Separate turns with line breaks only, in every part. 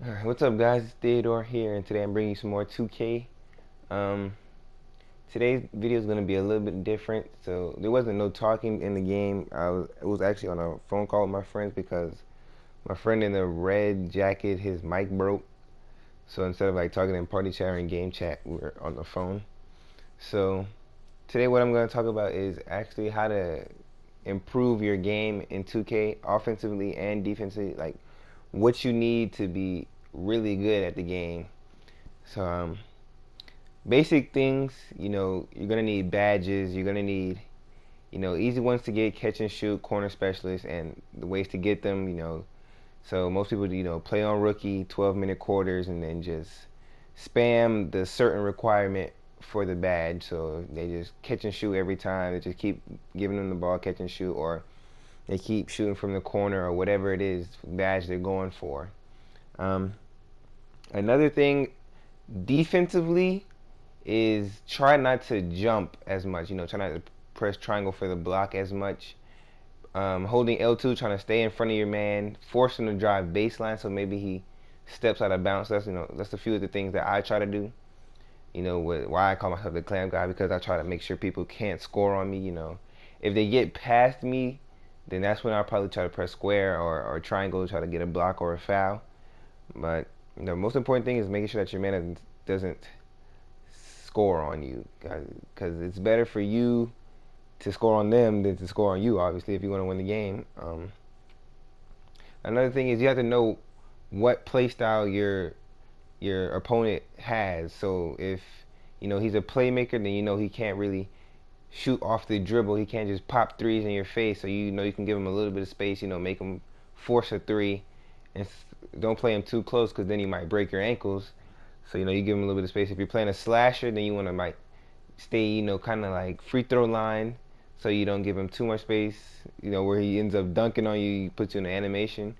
Alright, what's up guys, it's Theodore here, and today I'm bringing you some more 2K. Um, Today's video is going to be a little bit different. So there wasn't no talking in the game. It was actually on a phone call with my friends because my friend in the red jacket, his mic broke. So instead of like talking in party chat or in game chat, we're on the phone. So today what I'm going to talk about is actually how to improve your game in 2K offensively and defensively, like what you need to be really good at the game. So basic things, you're gonna need badges. You're gonna need, easy ones to get: catch and shoot, corner specialist, and the ways to get them. So most people, play on rookie, 12-minute quarters, and then just spam the certain requirement for the badge. So they just catch and shoot every time. They just keep giving them the ball, catch and shoot, or they keep shooting from the corner or whatever it is badge they're going for. Um, Another thing defensively is try not to jump as much. Try not to press triangle for the block as much. Holding L2, trying to stay in front of your man, force him to drive baseline so maybe he steps out of bounds. That's a few of the things that I try to do. Why I call myself the clam guy, because I try to make sure people can't score on me. If they get past me, then that's when I'll probably try to press square or triangle to try to get a block or a foul. But the most important thing is making sure that your man doesn't score on you, because it's better for you to score on them than to score on you, obviously, if you want to win the game. Another thing is you have to know what play style your opponent has. So if he's a playmaker, then he can't really shoot off the dribble. He can't just pop threes in your face. So you can give him a little bit of space. Make him force a three, and don't play him too close, because then he might break your ankles. So you give him a little bit of space. If you're playing a slasher, then you want to stay kind of like free throw line, so you don't give him too much space. Where he ends up dunking on you, he puts you in an animation.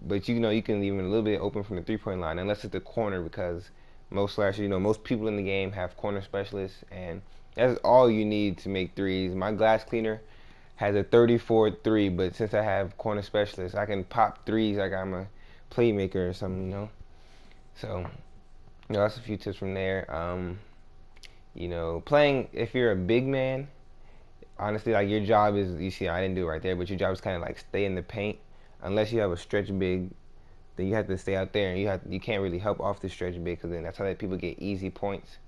But you can leave him a little bit open from the 3-point line, unless it's the corner, because most slashers, most people in the game have corner specialists, and that's all you need to make threes. My glass cleaner has a 34-3, but since I have corner specialists, I can pop threes like I'm a playmaker or something. So that's a few tips from there. Playing, if you're a big man, honestly, like, your job is, you see, I didn't do it right there, but your job is kind of like stay in the paint. Unless you have a stretch big, then you have to stay out there, and you can't really help off the stretch big, because then that's how people get easy points.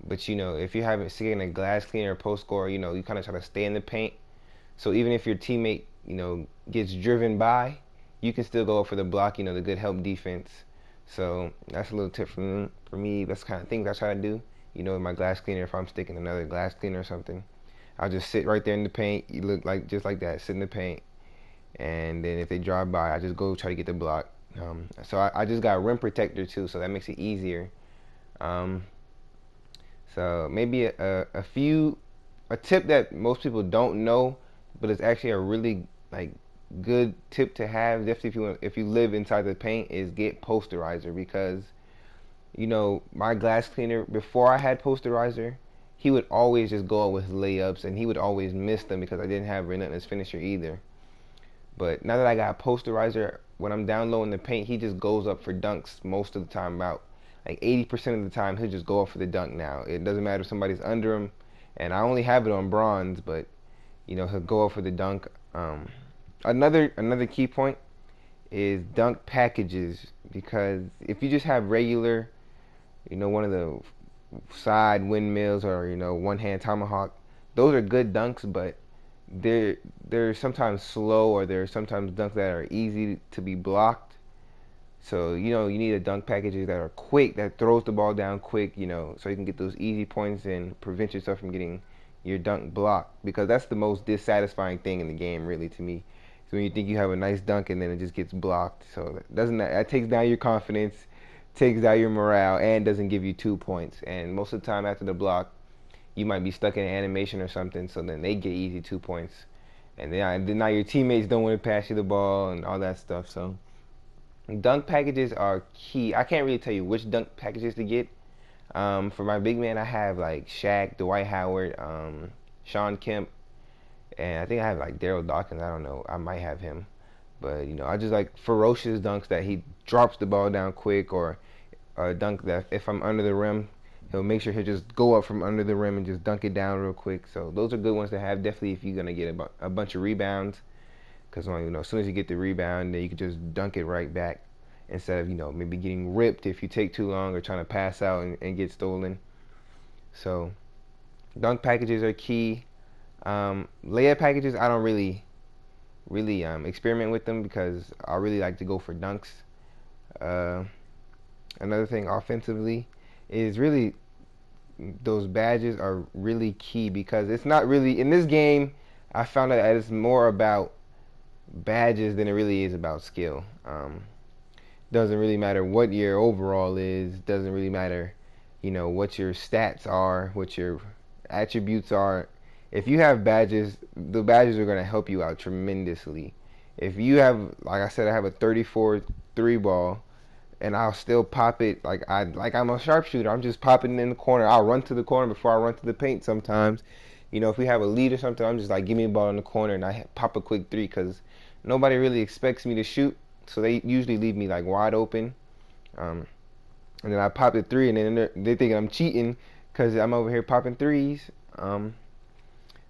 But if you haven't seen a glass cleaner or post scorer, you kind of try to stay in the paint. So even if your teammate, gets driven by, you can still go up for the block, the good help defense. So that's a little tip for me. That's the kind of things I try to do. With my glass cleaner, if I'm sticking another glass cleaner or something, I'll just sit right there in the paint. You look like just like that, sit in the paint, and then if they drive by, I just go try to get the block. So I just got rim protector too, so that makes it easier. So maybe a tip that most people don't know, but it's actually a really good tip to have, definitely if you live inside the paint, is get posterizer. Because my glass cleaner, before I had posterizer, he would always just go out with layups, and he would always miss them because I didn't have a relentless finisher either. But now that I got posterizer, when I'm down low in the paint, he just goes up for dunks most of the time. About like 80% of the time, he'll just go up for the dunk now. It doesn't matter if somebody's under him, and I only have it on bronze, but he'll go up for the dunk. Another key point is dunk packages, because if you just have regular, one of the side windmills or one hand tomahawk, those are good dunks, but they're sometimes slow, or they're sometimes dunks that are easy to be blocked. So you need a dunk packages that are quick, that throws the ball down quick, so you can get those easy points and prevent yourself from getting your dunk blocked, because that's the most dissatisfying thing in the game, really, to me. So when you think you have a nice dunk and then it just gets blocked, so that takes down your confidence, takes down your morale, and doesn't give you 2 points. And most of the time after the block, you might be stuck in an animation or something, so then they get easy 2 points, and then now your teammates don't want to pass you the ball and all that stuff. So dunk packages are key. I can't really tell you which dunk packages to get. For my big man, I have like Shaq, Dwight Howard, Sean Kemp, and I think I have like Daryl Dawkins. I don't know. I might have him. But I just like ferocious dunks that he drops the ball down quick, or a dunk that if I'm under the rim, he'll make sure he'll just go up from under the rim and just dunk it down real quick. So those are good ones to have, definitely, if you're gonna get a bunch of rebounds, because as soon as you get the rebound, then you can just dunk it right back instead of maybe getting ripped if you take too long or trying to pass out and get stolen. So dunk packages are key. Layup packages, I don't really experiment with them because I really like to go for dunks. Uh, Another thing offensively is really those badges are really key, because it's not really in this game. I found out that it's more about badges than it really is about skill. Doesn't really matter what your overall is. Doesn't really matter, what your stats are, what your attributes are. If you have badges, the badges are going to help you out tremendously. If you have, like I said, I have a 34 3 ball, and I'll still pop it I'm a sharpshooter. I'm just popping it in the corner. I'll run to the corner before I run to the paint sometimes. If we have a lead or something, I'm just like, give me the ball in the corner, and I pop a quick three, because nobody really expects me to shoot, so they usually leave me like wide open. And then I pop the three, and then they think I'm cheating because I'm over here popping threes. But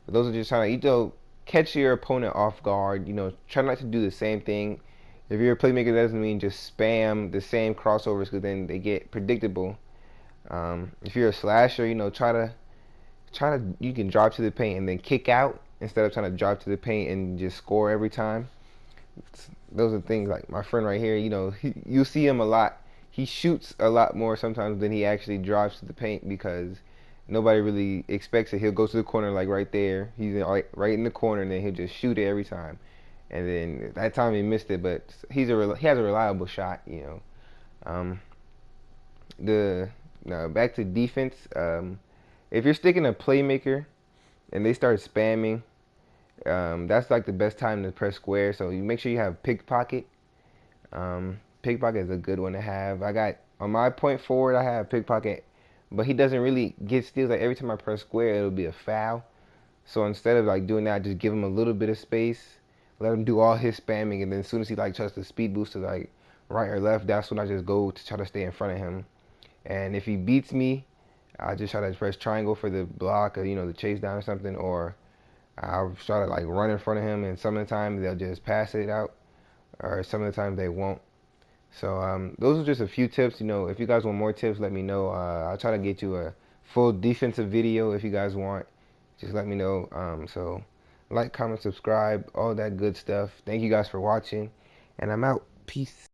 those are just trying to catch your opponent off guard. Try not to do the same thing. If you're a playmaker, that doesn't mean just spam the same crossovers, because then they get predictable. If you're a slasher, you can drop to the paint and then kick out instead of trying to drop to the paint and just score every time. Those are things like my friend right here. You see him a lot. He shoots a lot more sometimes than he actually drives to the paint, because nobody really expects it. He'll go to the corner like right there. He's right in the corner, and then he'll just shoot it every time. And then that time he missed it, but he has a reliable shot. Um, now back to defense. If you're sticking a playmaker and they start spamming, that's like the best time to press square. So you make sure you have pickpocket. Pickpocket is a good one to have. I got on my point forward, I have pickpocket, but he doesn't really get steals. Like every time I press square, it'll be a foul. So instead of like doing that, just give him a little bit of space, let him do all his spamming, and then as soon as he tries to speed boost to like right or left, that's when I just go to try to stay in front of him. And if he beats me, I just try to press triangle for the block, or the chase down or something, or I'll try to like run in front of him. And some of the time they'll just pass it out, or some of the time they won't. So those are just a few tips. If you guys want more tips, let me know. I'll try to get you a full defensive video if you guys want. Just let me know. So like, comment, subscribe, all that good stuff. Thank you guys for watching, and I'm out. Peace.